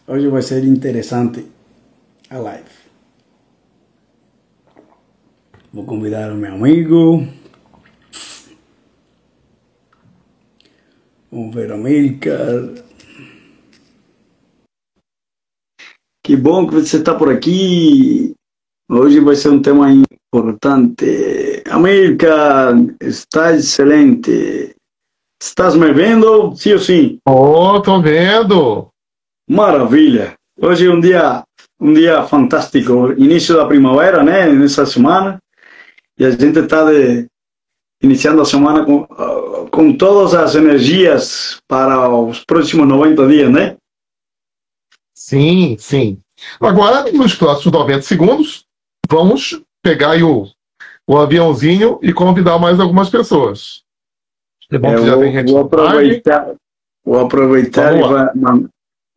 Hoje vai ser interessante a live. Vou convidar o meu amigo. Vamos ver a Amílcar. Que bom que você está por aqui. Hoje vai ser um tema importante. Amílcar, está excelente. Estás me vendo? Sim ou sim? Oh, tô vendo. Maravilha. Hoje é um dia fantástico. Início da primavera, né? Nessa semana. E a gente está iniciando a semana com todas as energias para os próximos 90 dias, né? Sim, sim. Agora, nos próximos 90 segundos, vamos pegar aí o aviãozinho e convidar mais algumas pessoas. É bom que já tem gente vou aproveitar e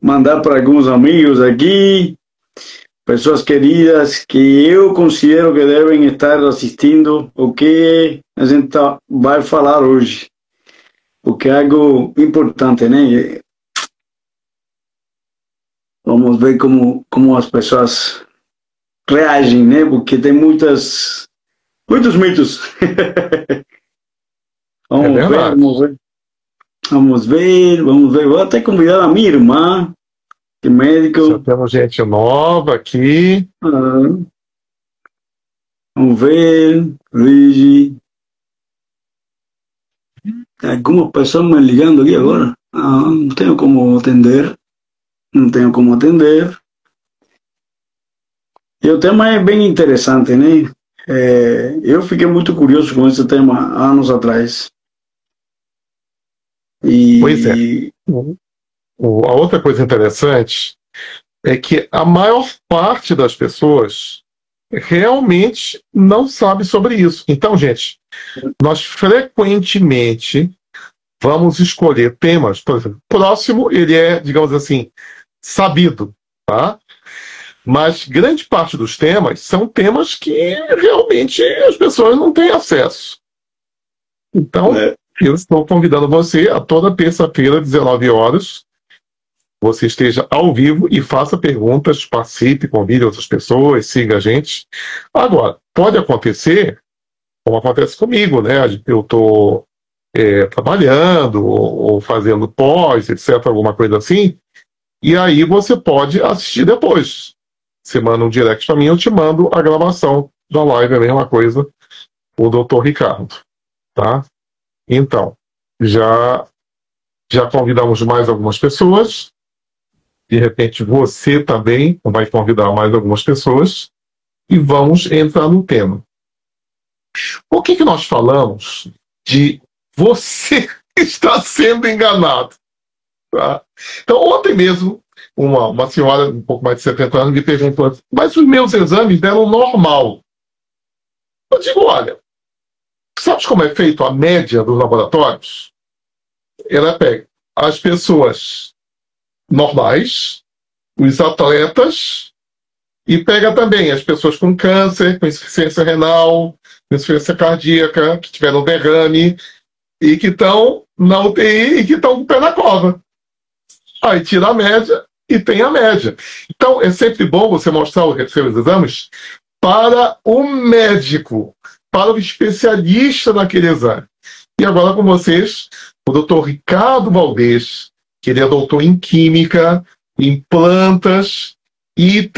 mandar para alguns amigos aqui, pessoas queridas que eu considero que devem estar assistindo o que a gente vai falar hoje. Porque é algo importante, né? Vamos ver como as pessoas reagem, né? Porque tem muitos mitos. Vamos ver. Vou até convidar a minha irmã, que é médico. Já temos gente nova aqui. Vamos ver. Vigi. Tem alguma pessoa me ligando aqui agora? Não tenho como atender. E o tema é bem interessante, né? Eu fiquei muito curioso com esse tema anos atrás. Pois é. A outra coisa interessante é que a maior parte das pessoas realmente não sabe sobre isso. Então, gente, nós frequentemente vamos escolher temas, por exemplo, próximo ele é, digamos assim, sabido, tá? Mas grande parte dos temas são temas que realmente as pessoas não têm acesso. Então, eu estou convidando você a toda terça-feira, 19 horas, você esteja ao vivo e faça perguntas, participe, convide outras pessoas, siga a gente. Agora, pode acontecer, como acontece comigo, né? Eu estou trabalhando ou fazendo pós, etc., alguma coisa assim, e aí você pode assistir depois. Você manda um direct para mim, eu te mando a gravação da live, a mesma coisa, o Dr. Ricardo, tá? Então, já convidamos mais algumas pessoas. De repente, você também vai convidar mais algumas pessoas. E vamos entrar no tema. O que nós falamos de você está sendo enganado? Tá? Então, ontem mesmo, uma senhora, um pouco mais de 70 anos, me perguntou, mas os meus exames deram normal. Eu digo, olha, sabe como é feito a média dos laboratórios? Ela pega as pessoas normais, os atletas, e pega também as pessoas com câncer, com insuficiência renal, com insuficiência cardíaca, que tiveram derrame, e que estão na UTI e que estão com o pé na cova. Aí tira a média e tem a média. Então, é sempre bom você mostrar os seus exames para o médico, para o especialista naquele exame. E agora com vocês, o Dr. Ricardo Valdez, que ele é doutor em Química, em plantas, e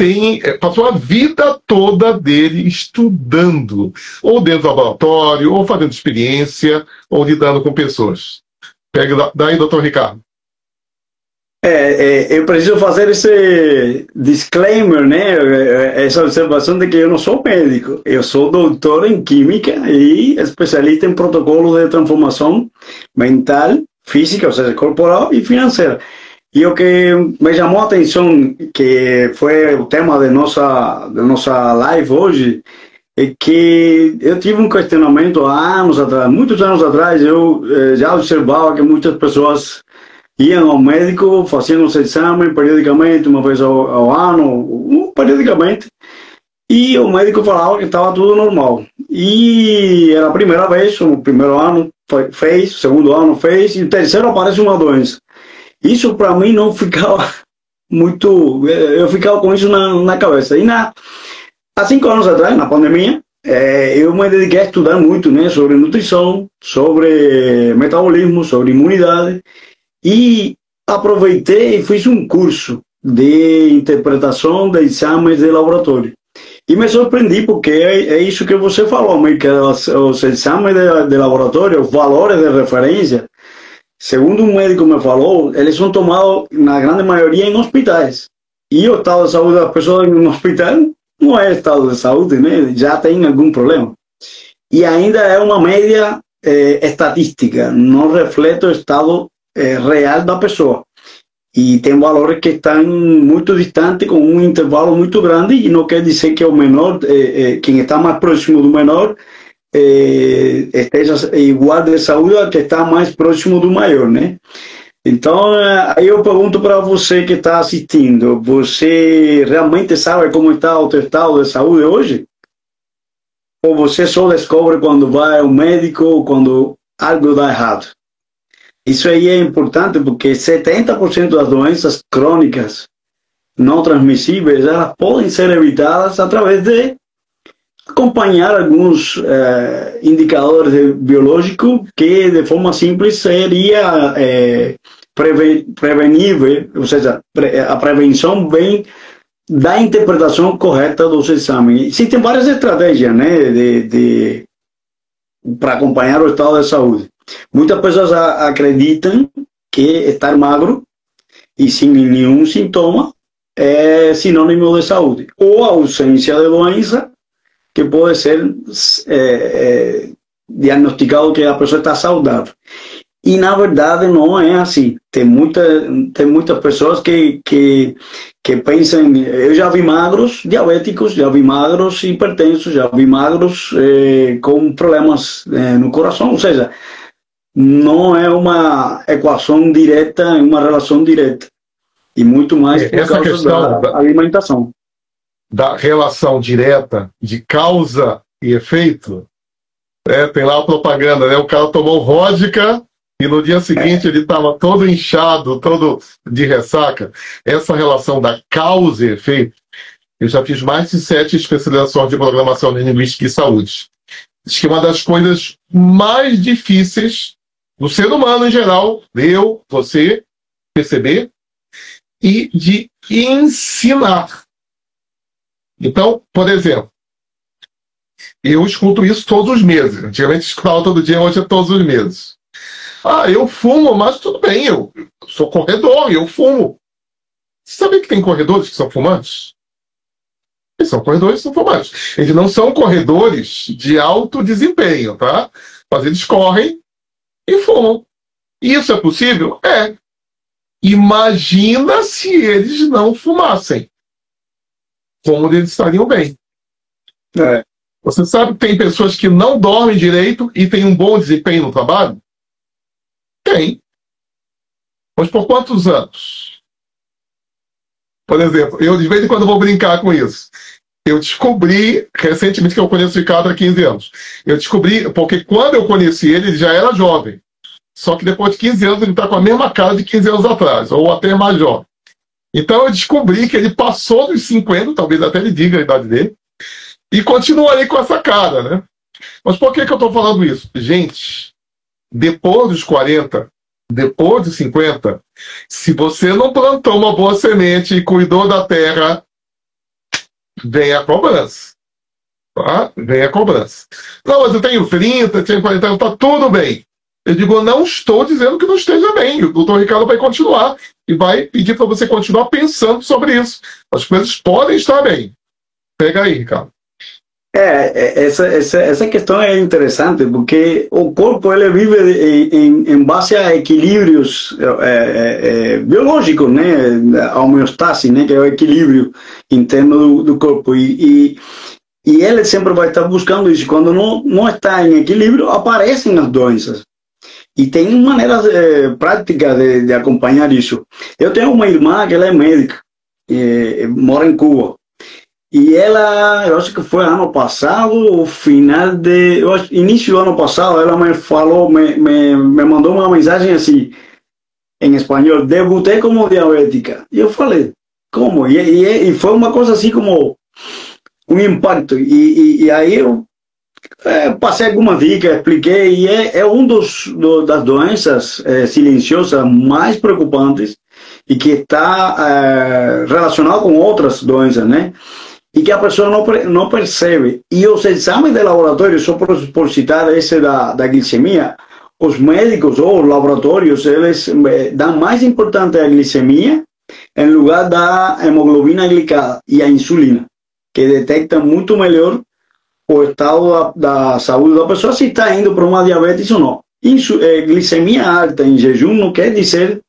passou a vida toda dele estudando, ou dentro do laboratório, ou fazendo experiência, ou lidando com pessoas. Pega daí, doutor Ricardo. Eu preciso fazer esse disclaimer, né? Essa observação de que eu não sou médico. Eu sou doutor em Química e especialista em protocolos de transformação mental, física, ou seja, corporal e financeira. E o que me chamou a atenção, que foi o tema de nossa live hoje, é que eu tive um questionamento há anos atrás, muitos anos atrás, eu já observava que muitas pessoas iam ao médico, faziam os exames periodicamente, uma vez ao ano, periodicamente, e o médico falava que estava tudo normal. E era a primeira vez, o primeiro ano fez, o segundo ano fez, e o terceiro aparece uma doença. Isso para mim não ficava muito, eu ficava com isso na cabeça. E há 5 anos atrás, na pandemia, eu me dediquei a estudar muito, né, sobre nutrição, sobre metabolismo, sobre imunidade, e aproveitei e fiz um curso de interpretação de exames de laboratório. E me surpreendi porque é isso que você falou, Michael, os exames de laboratório, os valores de referência, segundo um médico me falou, eles são tomados, na grande maioria, em hospitais. E o estado de saúde das pessoas em um hospital não é estado de saúde, né? Já tem algum problema. E ainda é uma média estatística, não reflete o estado real da pessoa. E tem valores que estão muito distantes, com um intervalo muito grande, e não quer dizer que o menor, quem está mais próximo do menor, esteja igual de saúde ao que está mais próximo do maior, né? Então, aí eu pergunto para você que está assistindo, você realmente sabe como está o teu estado de saúde hoje? Ou você só descobre quando vai ao médico ou quando algo dá errado? Isso aí é importante porque 70% das doenças crônicas não transmissíveis, elas podem ser evitadas através de acompanhar alguns indicadores biológicos que de forma simples seria prevenível, ou seja, a prevenção vem da interpretação correta dos exames. Existem várias estratégias, né, para acompanhar o estado de saúde. Muitas pessoas acreditam que estar magro e sem nenhum sintoma é sinônimo de saúde, ou a ausência de doença, que pode ser diagnosticado que a pessoa está saudável. E na verdade não é assim. Tem muitas pessoas que pensam, eu já vi magros diabéticos, já vi magros hipertensos, já vi magros com problemas no coração, ou seja, não é uma equação direta, é uma relação direta. E muito mais por essa causa questão da alimentação. Da relação direta de causa e efeito, tem lá a propaganda, né? O cara tomou vodka e no dia seguinte ele estava todo inchado, todo de ressaca. Essa relação da causa e efeito, eu já fiz mais de 7 especializações de programação linguística e saúde. Diz que uma das coisas mais difíceis do ser humano em geral, eu, você, perceber, e de ensinar. Então, por exemplo, eu escuto isso todos os meses. Antigamente escutava todo dia, hoje é todos os meses. Eu fumo, mas tudo bem, eu sou corredor, eu fumo. Você sabia que tem corredores que são fumantes? Eles são corredores que são fumantes. Eles não são corredores de alto desempenho, tá? Mas eles correm e fumam. Isso é possível? É. Imagina se eles não fumassem. Como eles estariam bem. Você sabe que tem pessoas que não dormem direito e têm um bom desempenho no trabalho? Tem. Mas por quantos anos? Por exemplo, eu de vez em quando vou brincar com isso. Eu descobri, recentemente, que eu conheço o Ricardo há 15 anos. Eu descobri, porque quando eu conheci ele, ele já era jovem. Só que depois de 15 anos, ele está com a mesma cara de 15 anos atrás, ou até mais jovem. Então eu descobri que ele passou dos 50, talvez até ele diga a idade dele, e continua aí com essa cara, né? Mas por que eu estou falando isso? Gente, depois dos 40, depois dos 50, se você não plantou uma boa semente e cuidou da terra, vem a cobrança. Tá? Vem a cobrança. Não, mas eu tenho 30, tenho 40 anos, tá tudo bem. Eu digo, eu não estou dizendo que não esteja bem. O doutor Ricardo vai continuar e vai pedir para você continuar pensando sobre isso. As coisas podem estar bem. Pega aí, Ricardo. Essa questão é interessante, porque o corpo ele vive em base a equilíbrios biológicos, né? A homeostase, né? Que é o equilíbrio interno do corpo. E ele sempre vai estar buscando isso. Quando não está em equilíbrio, aparecem as doenças. E tem maneiras práticas de acompanhar isso. Eu tenho uma irmã que ela é médica, mora em Cuba. E ela, eu acho que foi ano passado, início do ano passado, ela me falou, me mandou uma mensagem assim, em espanhol, debutei como diabética. E eu falei, como? E foi uma coisa assim como um impacto. E aí eu passei alguma dica, expliquei, e é um das doenças silenciosas mais preocupantes e que está relacionado com outras doenças, né? E que a pessoa não percebe. E os exames de laboratório, só por citar esse da glicemia, os médicos ou os laboratórios, eles dão mais importante a glicemia em lugar da hemoglobina glicada e a insulina, que detecta muito melhor o estado da saúde da pessoa, se está indo para uma diabetes ou não. Glicemia alta em jejum não quer dizer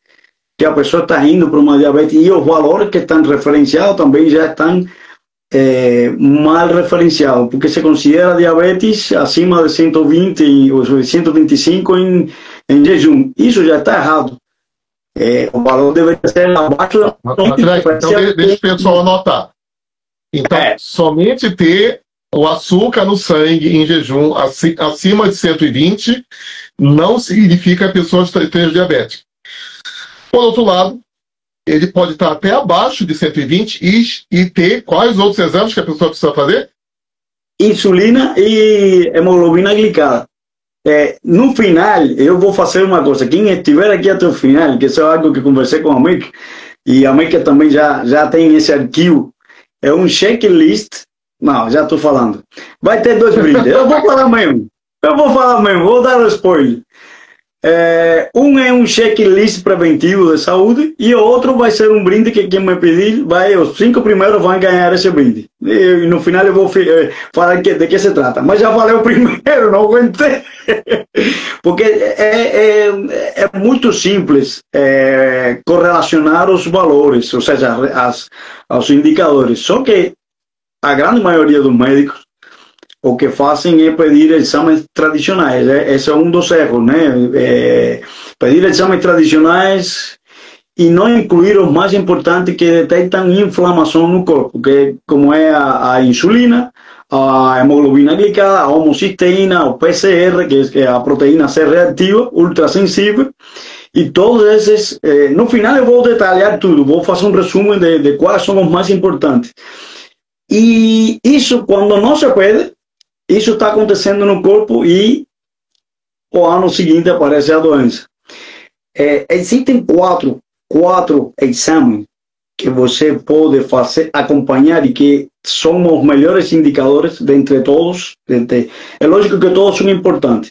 que a pessoa está indo para uma diabetes, e os valores que estão referenciados também já estão mal referenciados, porque se considera diabetes acima de 120 ou 125 em jejum. Isso já está errado. O valor deveria ser abaixo da... Então, deixa o pessoal anotar. Então, somente ter o açúcar no sangue em jejum acima de 120 não significa que a pessoa esteja diabética. Por outro lado, ele pode estar até abaixo de 120 e ter quais outros exames que a pessoa precisa fazer? Insulina e hemoglobina glicada. No final, eu vou fazer uma coisa. Quem estiver aqui até o final, que isso é algo que conversei com a América, e a América também já tem esse arquivo, é um checklist. Não, já estou falando. Vai ter 2 brindes. Eu vou falar mesmo. Vou dar o spoiler. Um é um checklist preventivo de saúde e o outro vai ser um brinde que quem me pedir, os 5 primeiros vão ganhar esse brinde. E no final eu vou falar de que se trata. Mas já falei o primeiro, não aguentei. Porque é muito simples correlacionar os valores, ou seja, os indicadores. Só que a grande maioria dos médicos o que fazem é pedir exames tradicionais. Esse é um dos erros, né? Pedir exames tradicionais e não incluir os mais importantes que detectam inflamação no corpo, que como é a insulina, a hemoglobina glicada, a homocisteína, o PCR, que é a proteína C reativa, ultrassensível, e todos esses, no final eu vou detalhar tudo, vou fazer um resumo de quais são os mais importantes. E isso, quando não se pede, isso está acontecendo no corpo e o ano seguinte aparece a doença. Existem quatro exames que você pode fazer, acompanhar e que são os melhores indicadores dentre todos. É lógico que todos são importantes,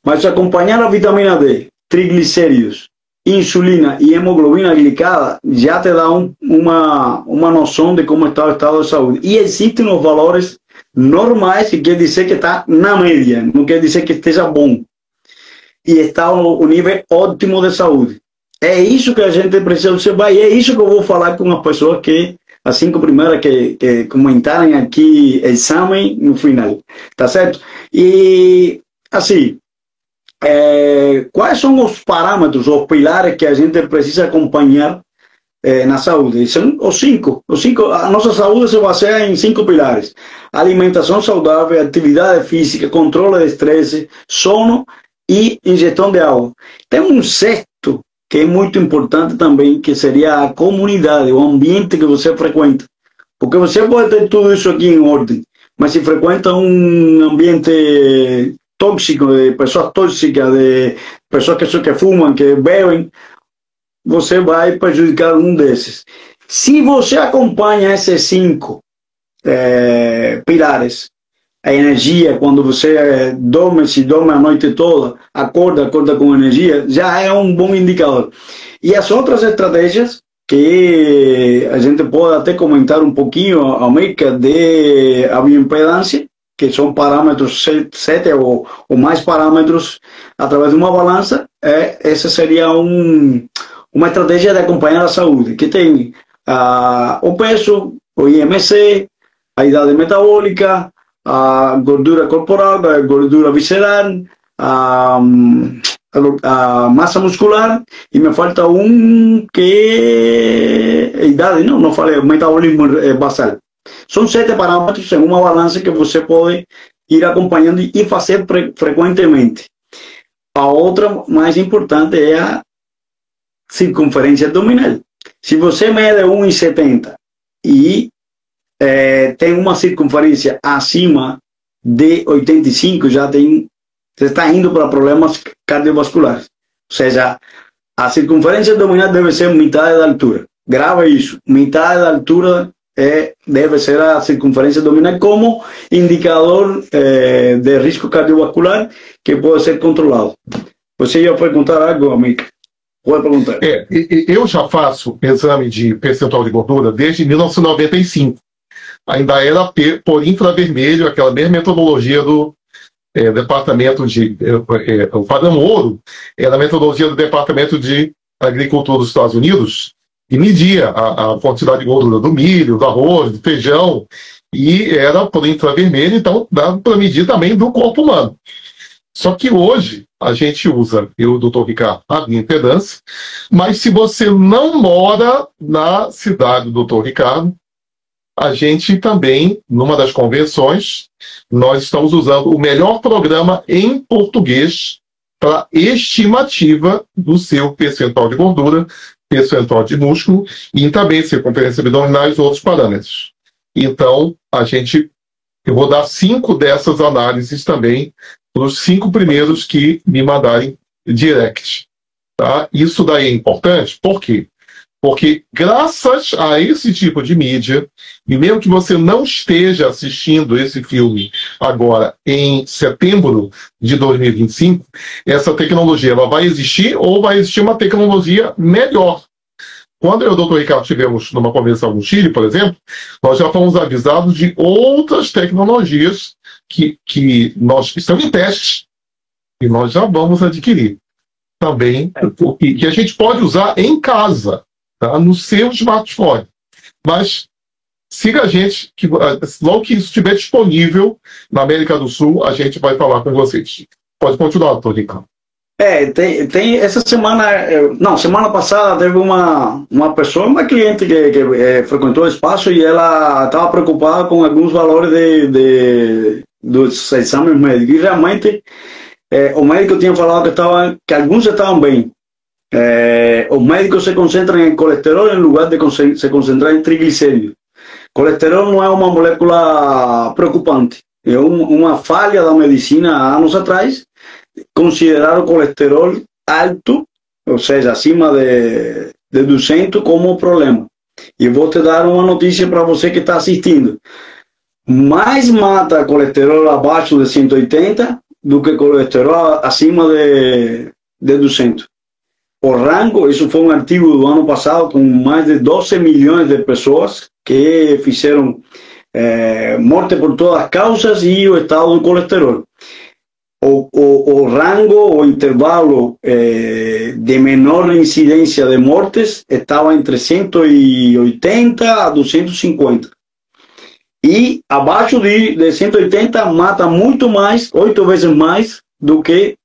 mas acompanhar a vitamina D, triglicéridos, insulina e hemoglobina glicada já te dá uma noção de como está o estado de saúde. E existem os valores normais, que quer dizer que está na média, não quer dizer que esteja bom. E está no nível ótimo de saúde. É isso que a gente precisa observar e é isso que eu vou falar com as pessoas que, as 5 primeiras que comentarem aqui, exame no final. Tá certo? E, assim, quais são os parâmetros, os pilares que a gente precisa acompanhar na saúde? São os 5. A nossa saúde se baseia em 5 pilares: alimentação saudável, atividade física, controle de estresse, sono e ingestão de água. Tem um sexto que é muito importante também, que seria a comunidade, o ambiente que você frequenta. Porque você pode ter tudo isso aqui em ordem, mas se frequenta um ambiente tóxico, de pessoas tóxicas, de pessoas que fumam, que bebem, você vai prejudicar um desses. Se você acompanha esses 5 pilares, a energia, quando você se dorme a noite toda, acorda com energia, já é um bom indicador. E as outras estratégias, que a gente pode até comentar um pouquinho, América, de a bioimpedância, que são parâmetros 7 ou mais parâmetros através de uma balança, essa seria uma estratégia de acompanhar a saúde, que tem o peso, o IMC, a idade metabólica, a gordura corporal, a gordura visceral, a massa muscular, e me falta que é idade, não falei, o metabolismo basal. São 7 parâmetros em uma balança que você pode ir acompanhando e fazer frequentemente. A outra mais importante é a circunferência abdominal. Se você mede 1,70 e tem uma circunferência acima de 85, você está indo para problemas cardiovasculares. Ou seja, a circunferência abdominal deve ser metade da altura. Grava isso. Metade da altura deve ser a circunferência abdominal como indicador de risco cardiovascular que pode ser controlado. Você já foi contar algo, amigo? Pode perguntar. Eu já faço exame de percentual de gordura desde 1995. Ainda era por infravermelho, aquela mesma metodologia do Departamento de... o padrão ouro era a metodologia do Departamento de Agricultura dos Estados Unidos, e media a quantidade de gordura do milho, do arroz, do feijão, e era por infravermelho, então dá para medir também do corpo humano. Só que hoje a gente usa, eu, Dr. Ricardo, a bioimpedância, mas se você não mora na cidade do Dr. Ricardo, a gente também, numa das convenções, nós estamos usando o melhor programa em português para estimativa do seu percentual de gordura, percentual de músculo e também circunferência abdominal e outros parâmetros. Então, eu vou dar 5 dessas análises também para os 5 primeiros que me mandarem direct. Tá? Isso daí é importante, por quê? Porque graças a esse tipo de mídia, e mesmo que você não esteja assistindo esse filme agora em setembro de 2025, essa tecnologia ela vai existir ou vai existir uma tecnologia melhor. Quando eu e o Dr. Ricardo estivemos numa convenção no Chile, por exemplo, nós já fomos avisados de outras tecnologias que nós estamos em teste e nós já vamos adquirir também, que a gente pode usar em casa. Tá? No seu smartphone. Mas siga a gente, que logo que isso estiver disponível na América do Sul, a gente vai falar com vocês. Pode continuar, doutor Ricardo. Tem essa semana, semana passada teve uma pessoa, uma cliente que frequentou o espaço e ela estava preocupada com alguns valores dos exames médicos. E realmente, o médico tinha falado que alguns estavam bem. Os médicos se concentram em colesterol em lugar de se concentrar em triglicéridos. Colesterol não é uma molécula preocupante, é uma falha da medicina há anos atrás, considerar o colesterol alto, ou seja, acima de 200 como problema. E vou te dar uma notícia para você que está assistindo. Mais mata colesterol abaixo de 180 do que colesterol acima de 200. O rango, isso foi um artigo do ano passado com mais de 12 milhões de pessoas que fizeram morte por todas as causas e o estado do colesterol. O rango, o intervalo de menor incidência de mortes estava entre 180 a 250. E abaixo de 180 mata muito mais, 8 vezes mais do que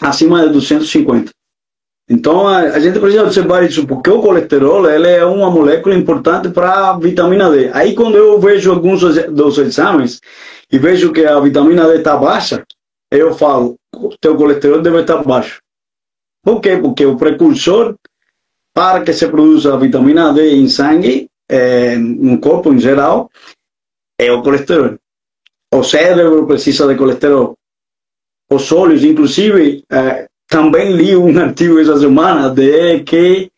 acima de 250. Então a gente precisa observar isso, porque o colesterol ele é uma molécula importante para a vitamina D. Aí quando eu vejo alguns dos exames e vejo que a vitamina D está baixa, eu falo, teu colesterol deve estar baixo. Por quê? Porque o precursor para que se produza a vitamina D em sangue, no corpo em geral, é o colesterol. O cérebro precisa de colesterol. Os olhos, inclusive, também li um artigo essa semana de que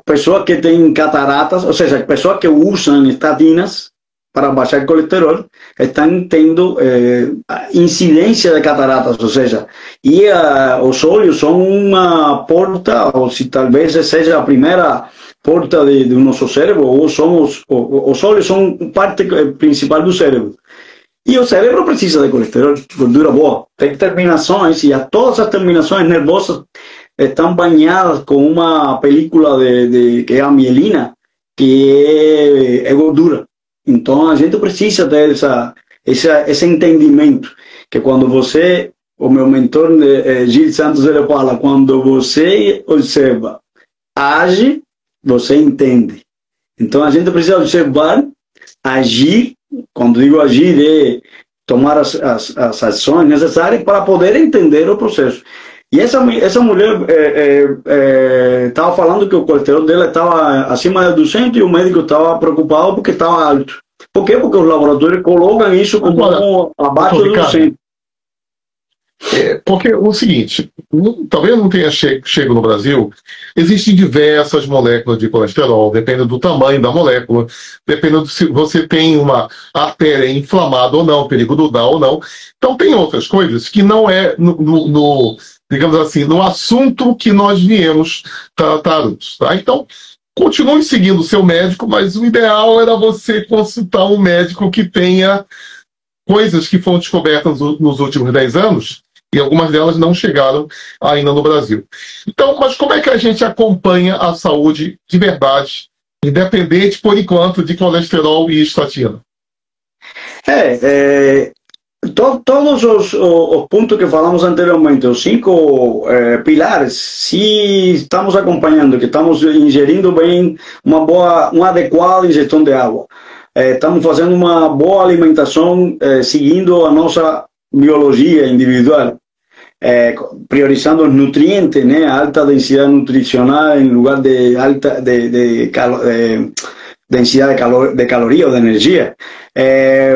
pessoas que têm cataratas, ou seja, pessoas que usam estatinas para baixar colesterol, estão tendo incidência de cataratas, ou seja, e os olhos são uma porta, ou se talvez seja a primeira porta do nosso cérebro, ou os olhos são parte principal do cérebro. E o cérebro precisa de colesterol, gordura boa. Tem terminações, e todas as terminações nervosas estão banhadas com uma película que é a mielina, que é gordura. Então a gente precisa ter esse entendimento, que quando você, o meu mentor Gil Santos, ele fala, quando você observa, age, você entende. Então a gente precisa observar, agir. Quando digo agir, é tomar as ações necessárias para poder entender o processo. E essa mulher estava falando que o colesterol dela estava acima de 200 e o médico estava preocupado porque estava alto. Por quê? Porque os laboratórios colocam isso como abaixo de 200. Porque o seguinte, talvez não tenha chego no Brasil, existem diversas moléculas de colesterol, depende do tamanho da molécula, depende se você tem uma artéria inflamada ou não, perigo dudar ou não. Então tem outras coisas que não é digamos assim, no assunto que nós viemos tratar. Tá? Então, continue seguindo o seu médico, mas o ideal era você consultar um médico que tenha coisas que foram descobertas nos últimos 10 anos, e algumas delas não chegaram ainda no Brasil. Então, mas como é que a gente acompanha a saúde de verdade, independente, por enquanto, de colesterol e estatina? Todos os pontos que falamos anteriormente, os 5 pilares, se estamos acompanhando, que estamos ingerindo bem uma adequada ingestão de água, estamos fazendo uma boa alimentação, seguindo a nossa biologia individual, priorizando os nutrientes, né, alta densidade nutricional em lugar de alta densidade de caloria ou de energia,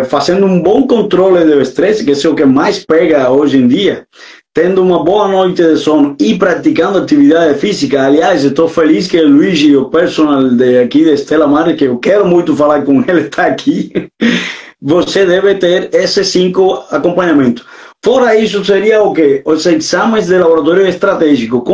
fazendo um bom controle do estresse, que é o que mais pega hoje em dia, tendo uma boa noite de sono e praticando atividade física. Aliás, estou feliz que o Luigi, o personal aqui de Estela Maris, que eu quero muito falar com ele, está aqui. Você deve ter esses 5 acompanhamentos. Fora isso, seria o quê? Os exames de laboratório estratégico.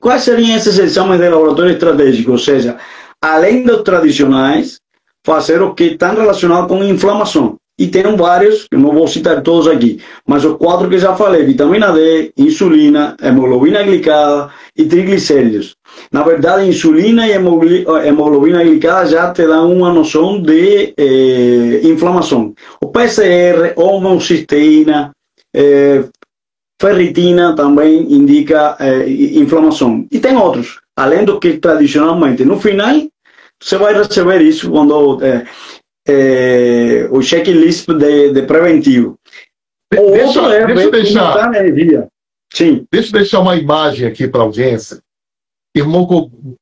Quais seriam esses exames de laboratório estratégico? Ou seja, além dos tradicionais, fazer o que estão relacionados com inflamação. E tem vários, que não vou citar todos aqui, mas os 4 que já falei: vitamina D, insulina, hemoglobina glicada e triglicéridos. Na verdade, insulina e hemoglobina glicada já te dão uma noção de inflamação. O PCR, homocisteína, ferritina também indica inflamação. E tem outros, além do que tradicionalmente. No final, você vai receber isso quando o checklist de preventivo. Deixa eu deixar uma imagem aqui para a audiência.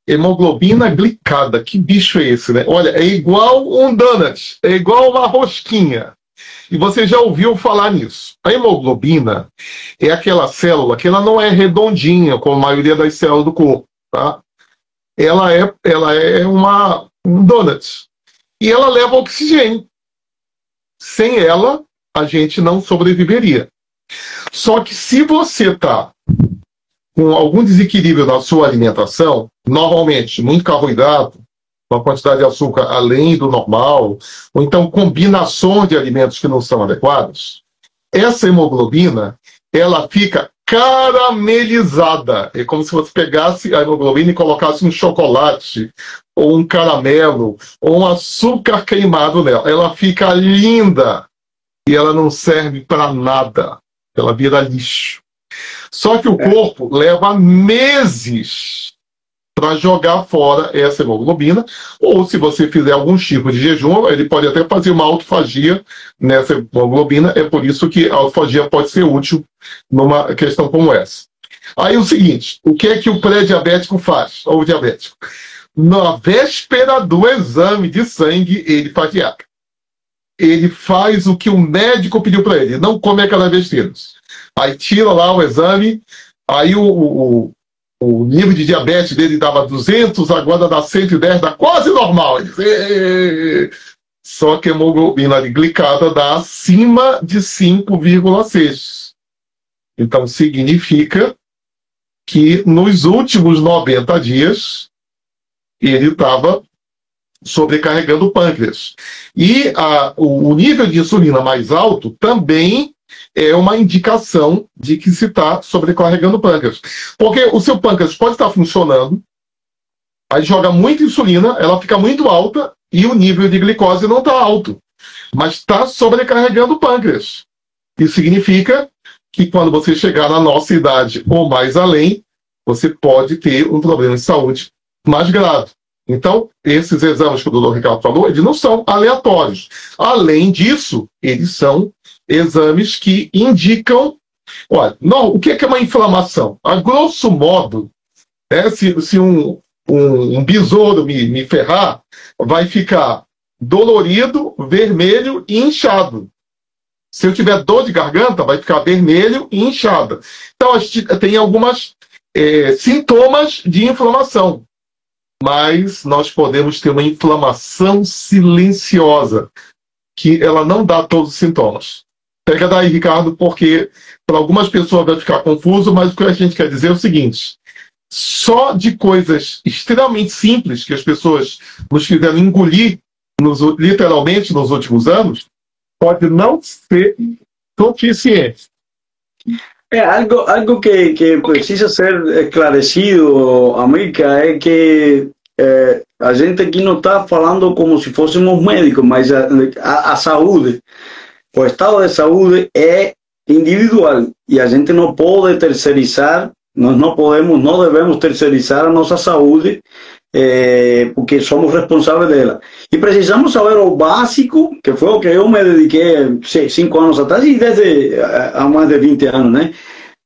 Hemoglobina glicada, que bicho é esse, né? Olha, é igual um donut, é igual uma rosquinha. E você já ouviu falar nisso. A hemoglobina é aquela célula que ela não é redondinha, como a maioria das células do corpo, tá? Ela é um donut. E ela leva oxigênio. Sem ela, a gente não sobreviveria. Só que se você está com algum desequilíbrio na sua alimentação, normalmente muito carboidrato, uma quantidade de açúcar além do normal, ou então combinações de alimentos que não são adequados, essa hemoglobina, ela fica caramelizada. É como se você pegasse a hemoglobina e colocasse um chocolate, ou um caramelo, ou um açúcar queimado nela. Ela fica linda e ela não serve para nada. Ela vira lixo. Só que o corpo leva meses para jogar fora essa hemoglobina, ou se você fizer algum tipo de jejum, ele pode até fazer uma autofagia nessa hemoglobina. É por isso que a autofagia pode ser útil numa questão como essa. Aí o seguinte, o que é que o pré-diabético faz, ou o diabético? Na véspera do exame de sangue, ele faz dieta. Ele faz o que o médico pediu para ele, não come aquelas besteiras. Aí tira lá o exame, aí o nível de diabetes dele dava 200, agora dá 110, dá quase normal. Só que a hemoglobina glicada dá acima de 5,6. Então significa que nos últimos 90 dias ele estava sobrecarregando o pâncreas. E o nível de insulina mais alto também é uma indicação de que se está sobrecarregando o pâncreas. Porque o seu pâncreas pode estar funcionando, aí joga muita insulina, ela fica muito alta e o nível de glicose não está alto, mas está sobrecarregando o pâncreas. Isso significa que quando você chegar na nossa idade ou mais além, você pode ter um problema de saúde mais grave. Então, esses exames que o Dr. Ricardo falou, eles não são aleatórios. Além disso, eles são exames que indicam Olha, o que é uma inflamação? A grosso modo, se um besouro me ferrar, vai ficar dolorido, vermelho e inchado. Se eu tiver dor de garganta, vai ficar vermelho e inchada. Então, a gente tem algumas sintomas de inflamação. Mas nós podemos ter uma inflamação silenciosa, que ela não dá todos os sintomas. Pega daí, Ricardo, porque para algumas pessoas vai ficar confuso, mas o que a gente quer dizer é o seguinte: só de coisas extremamente simples que as pessoas nos fizeram engolir, literalmente, nos últimos anos, pode não ser suficiente. Algo que precisa ser esclarecido, América, é que a gente aqui não está falando como se fôssemos médicos, mas a saúde, o estado de saúde é individual e a gente não pode terceirizar, nós não devemos terceirizar a nossa saúde, porque somos responsáveis dela. E precisamos saber o básico, que foi o que eu me dediquei 5 anos atrás e desde há mais de 20 anos, né?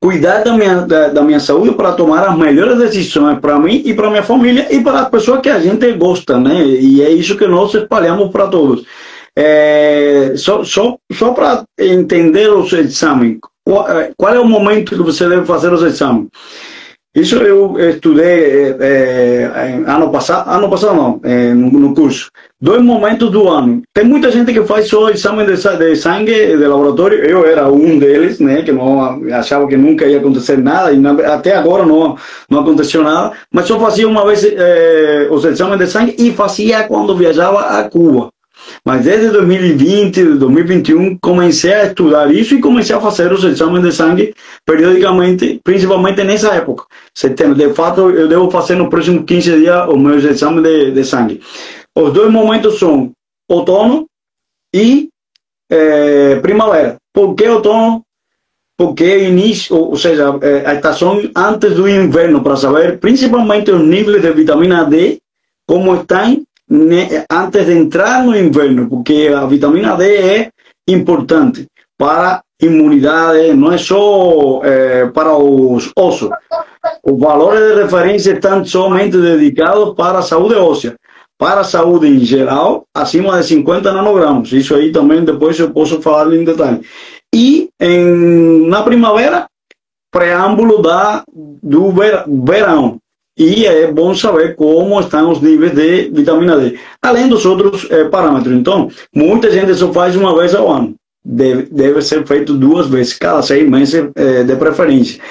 Cuidar da minha saúde para tomar as melhores decisões para mim e para minha família e para as pessoas que a gente gosta, né? E é isso que nós espalhamos para todos. Só para entender os exames, qual é o momento que você deve fazer os exames? Isso eu estudei ano passado não, no curso. 2 momentos do ano. Tem muita gente que faz só exame de sangue de laboratório. Eu era um deles, né, que não achava que nunca ia acontecer nada e até agora não aconteceu nada. Mas só fazia uma vez os exames de sangue e fazia quando viajava a Cuba. Mas desde 2020, 2021, comecei a estudar isso e comecei a fazer os exames de sangue periodicamente, principalmente nessa época. Setembro, de fato, eu devo fazer nos próximos 15 dias os meus exames de sangue. Os 2 momentos são outono e primavera. Por que outono? Porque início, ou seja, a estação antes do inverno, para saber principalmente os níveis de vitamina D, como estão antes de entrar no inverno, porque a vitamina D é importante para a imunidade, não é só para os ossos. Os valores de referência estão somente dedicados para a saúde óssea. Para a saúde em geral, acima de 50 nanogramas. Isso aí também depois eu posso falar em detalhe. E na primavera, preâmbulo do verão. E é bom saber como estão os níveis de vitamina D, além dos outros parâmetros. Então, muita gente só faz uma vez ao ano. Deve ser feito 2 vezes, cada 6 meses de preferência.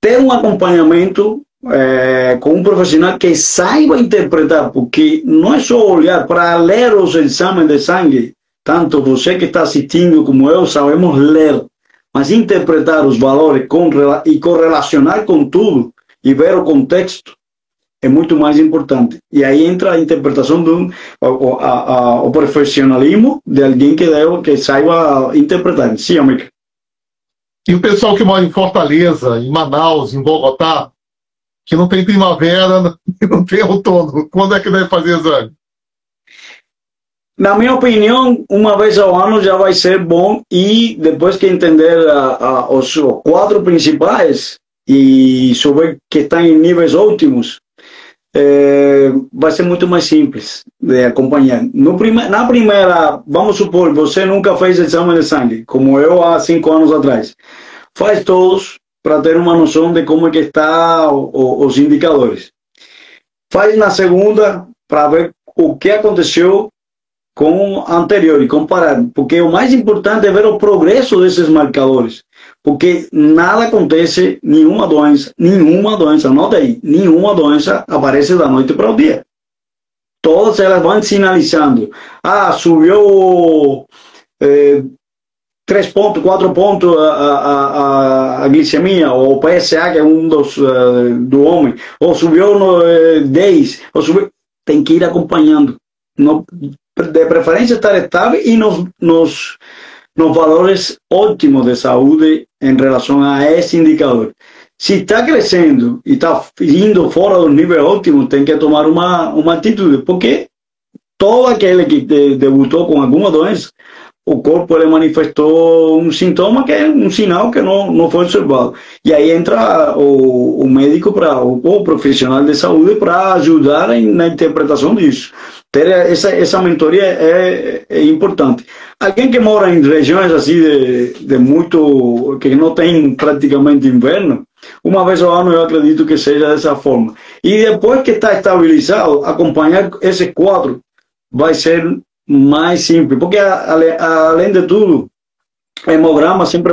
Ter um acompanhamento com um profissional que saiba interpretar, porque não é só olhar para ler os exames de sangue. Tanto você que está assistindo como eu sabemos ler, mas interpretar os valores e correlacionar com tudo e ver o contexto é muito mais importante. E aí entra a interpretação o profissionalismo de alguém que saiba interpretar. Sim, amigo. E o pessoal que mora em Fortaleza, em Manaus, em Bogotá, que não tem primavera e não tem outono, quando é que deve fazer exame? Na minha opinião, uma vez ao ano já vai ser bom, e depois que entender os 4 principais e souber que está em níveis ótimos, vai ser muito mais simples de acompanhar. Na primeira, vamos supor, você nunca fez exame de sangue, como eu há 5 anos atrás. Faz todos para ter uma noção de como é que está os indicadores. Faz na segunda para ver o que aconteceu com o anterior e comparar, porque o mais importante é ver o progresso desses marcadores, porque nada acontece, nenhuma doença, anota aí, nenhuma doença aparece da noite para o dia. Todas elas vão sinalizando, subiu 3 pontos, 4 pontos a glicemia, ou o PSA, que é um do homem, ou subiu 10, ou subiu, tem que ir acompanhando. De preferência estar estável e nos valores ótimos de saúde em relação a esse indicador. Se está crescendo e está indo fora do nível ótimo, tem que tomar uma atitude, porque todo aquele que debutou com alguma doença o corpo ele manifestou um sintoma que é um sinal que não foi observado. E aí entra o médico, o profissional de saúde, para ajudar na interpretação disso. Ter essa mentoria é importante. Alguém que mora em regiões assim de muito, que não tem praticamente inverno, uma vez ao ano eu acredito que seja dessa forma. E depois que está estabilizado, acompanhar esse quadro vai ser mais simples, porque além de tudo, o hemograma sempre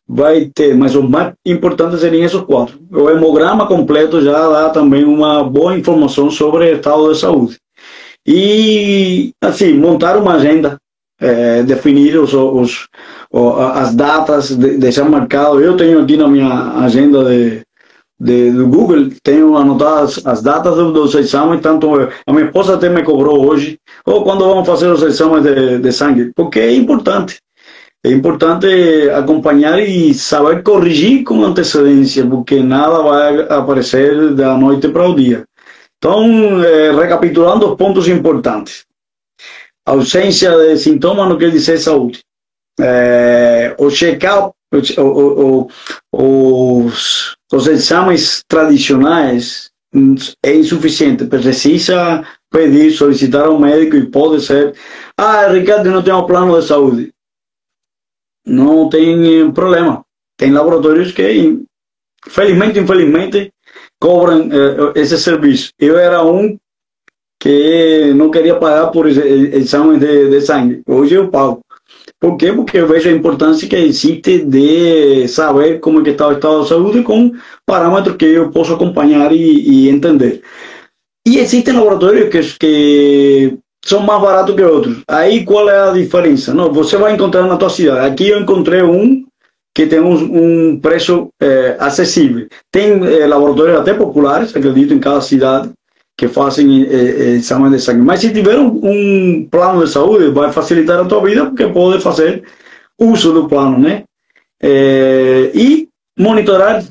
vai ter, mas o mais importante seriam esses quatro. O hemograma completo já dá também uma boa informação sobre o estado de saúde. E, assim, montar uma agenda, definir as datas, deixar marcado. Eu tenho aqui na minha agenda do Google, tenho anotadas as datas dos exames, tanto a minha esposa até me cobrou hoje, quando vamos fazer os exames de sangue, porque é importante acompanhar e saber corrigir com antecedência, porque nada vai aparecer da noite para o dia. Então, recapitulando os pontos importantes: ausência de sintomas não quer dizer saúde. O check-up, os exames tradicionais é insuficiente. Precisa pedir, solicitar ao médico, e pode ser: Ricardo, não tenho plano de saúde. Não tem problema. Tem laboratórios que, felizmente, infelizmente, cobram esse serviço. Eu era um que não queria pagar por exames de sangue. Hoje eu pago. Por quê? Porque eu vejo a importância que existe de saber como é que está o estado de saúde com parâmetros que eu posso acompanhar e entender. E existem laboratórios que são mais baratos que outros. Aí qual é a diferença? Não, você vai encontrar na tua cidade. Aqui eu encontrei um que tem um preço acessível. Tem laboratórios até populares, acredito, em cada cidade, que fazem exame de sangue. Mas se tiver um plano de saúde, vai facilitar a tua vida, porque pode fazer uso do plano, né? E monitorar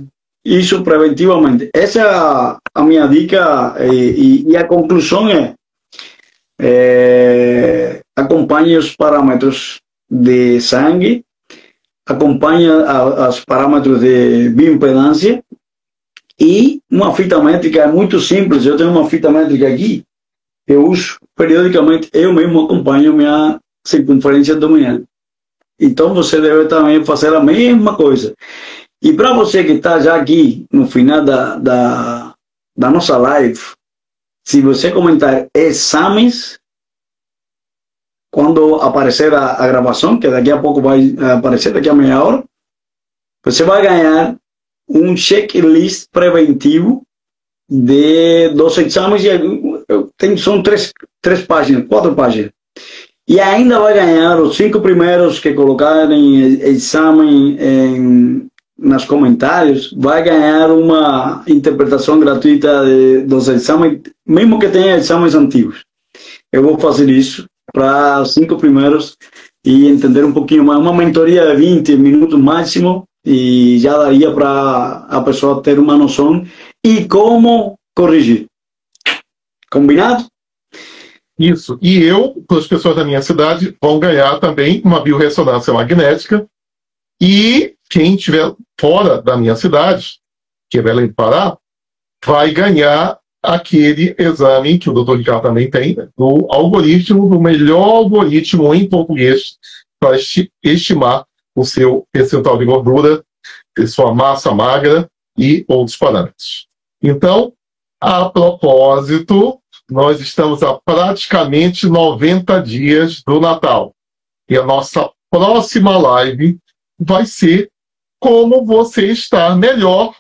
isso preventivamente. Essa é a minha dica, e a conclusão acompanhe os parâmetros de sangue, acompanhe os parâmetros de bioimpedância. E uma fita métrica é muito simples. Eu tenho uma fita métrica aqui, eu uso periodicamente, eu mesmo acompanho minha circunferência abdominal. Então você deve também fazer a mesma coisa. E para você que está já aqui no final da nossa live, se você comentar exames, quando aparecer a gravação, que daqui a pouco vai aparecer, daqui a meia hora, você vai ganhar um checklist preventivo dos exames. São três páginas, 4 páginas. E ainda vai ganhar os 5 primeiros que colocarem exame nos comentários, vai ganhar uma interpretação gratuita dos exames, mesmo que tenha exames antigos. Eu vou fazer isso para os 5 primeiros e entender um pouquinho mais. Uma mentoria de 20 minutos máximo, e já daria para a pessoa ter uma noção e como corrigir. Combinado? Isso. E as pessoas da minha cidade, vão ganhar também uma biorressonância magnética. E quem estiver fora da minha cidade, que é Belém do Pará, vai ganhar aquele exame que o Dr. Ricardo também tem, do melhor algoritmo em português para estimar o seu percentual de gordura, sua massa magra e outros parâmetros. Então, a propósito, nós estamos a praticamente 90 dias do Natal. E a nossa próxima live vai ser como você estar melhor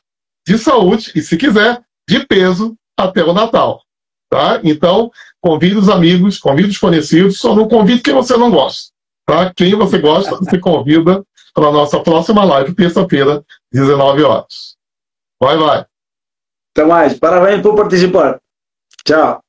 de saúde e, se quiser, de peso até o Natal. Tá? Então, convide os amigos, convide os conhecidos, só não convide quem você não gosta. Tá? Quem você gosta, você convida para a nossa próxima live, terça-feira, 19 horas. Vai. Até mais. Parabéns por participar. Tchau.